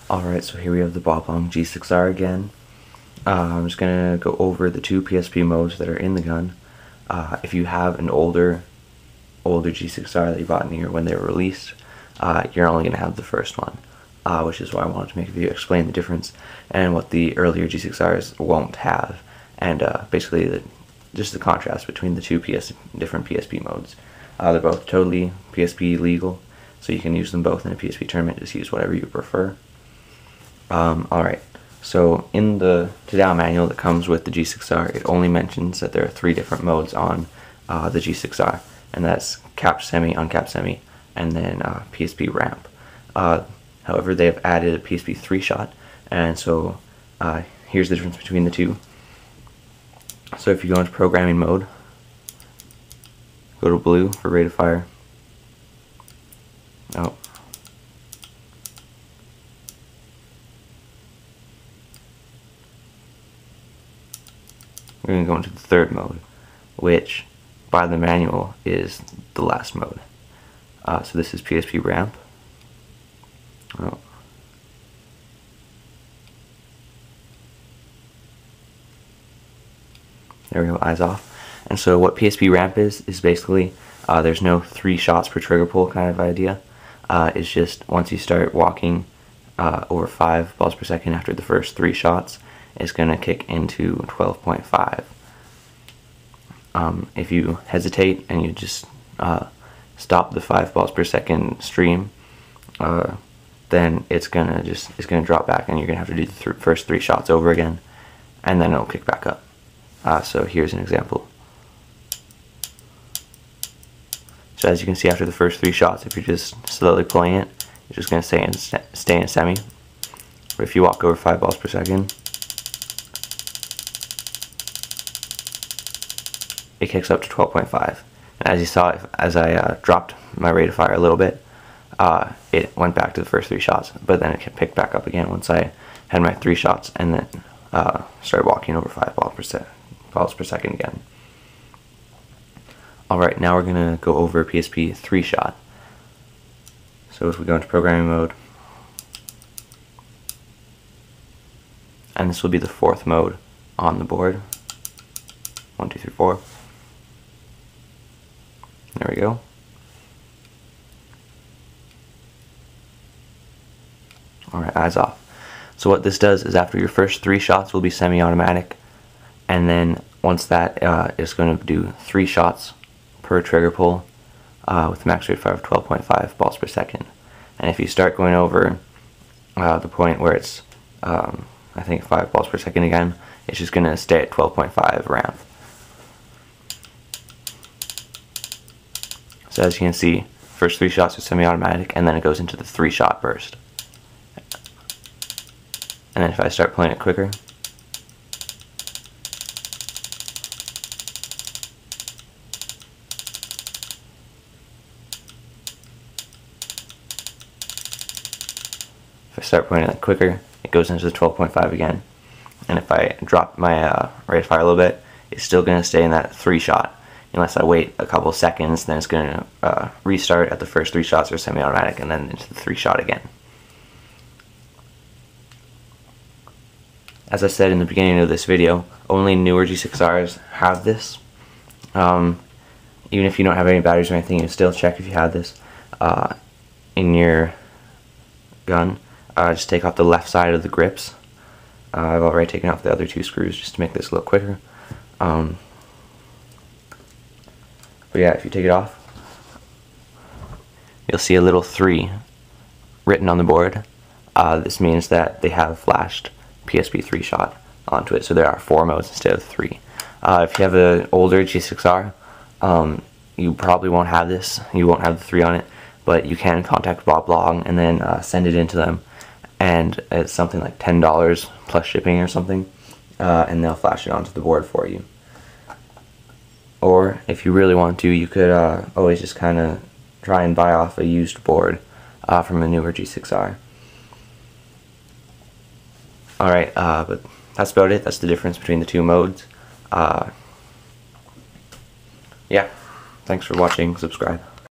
Alright, so here we have the Boblong G6R again. I'm just going to go over the two PSP modes that are in the gun. If you have an older G6R that you bought when they were released, you're only going to have the first one, which is why I wanted to make a video explain the difference and what the earlier G6Rs won't have, and basically just the contrast between the two different PSP modes. They're both totally PSP legal, so you can use them both in a PSP tournament. Just use whatever you prefer. Alright, so in the down manual that comes with the G6R, it only mentions that there are 3 different modes on the G6R, and that's capped semi, uncapped semi, and then PSP Ramp. However, they have added a PSP 3-shot, and so here's the difference between the two. So if you go into programming mode, go to blue for rate of fire. Oh. We're going to go into the 3rd mode, which by the manual is the last mode. So this is PSP Ramp. Oh. There we go, eyes off. And so what PSP Ramp is basically, there's no 3 shots per trigger pull kind of idea. It's just once you start walking over 5 balls per second after the first 3 shots, it's going to kick into 12.5. If you hesitate and you just stop the 5 balls per second stream, then it's gonna drop back, and you're gonna have to do the first 3 shots over again, and then it'll kick back up. So here's an example. So as you can see, after the first 3 shots, if you're just slowly pulling it, you're just gonna stay in a semi. But if you walk over 5 balls per second, it kicks up to 12.5. And as you saw, as I dropped my rate of fire a little bit, it went back to the first 3 shots, but then it picked back up again once I had my 3 shots, and then started walking over 5 balls per second again. Alright, now we're going to go over PSP 3-shot. So if we go into programming mode, and this will be the 4th mode on the board. 1, 2, 3, 4. There we go. Alright, eyes off. So what this does is after your first 3 shots will be semi-automatic, and then once that is going to do 3 shots per trigger pull with a max rate of fire of 12.5 balls per second. And if you start going over the point where it's I think 5 balls per second again, it's just going to stay at 12.5 ramp. So as you can see, first 3 shots are semi-automatic, and then it goes into the 3-shot burst. And then if I start playing it quicker, it goes into the 12.5 again. And if I drop my rate of fire a little bit, it's still going to stay in that 3-shot. Unless I wait a couple seconds, then it's going to restart at the first 3 shots are semi-automatic, and then into the 3-shot again. As I said in the beginning of this video, only newer G6Rs have this. Even if you don't have any batteries or anything, you still check if you have this in your gun. Just take off the left side of the grips. I've already taken off the other 2 screws just to make this a little quicker. But yeah, if you take it off, you'll see a little 3 written on the board. This means that they have flashed PSP 3-shot onto it, so there are 4 modes instead of 3. If you have an older G6R, you probably won't have this. You won't have the 3 on it, but you can contact Boblong and then send it into them, and it's something like $10 plus shipping or something, and they'll flash it onto the board for you. Or if you really want to, you could always just kind of try and buy off a used board from a newer G6R. Alright, but that's about it. That's the difference between the 2 modes. Yeah, thanks for watching. Subscribe.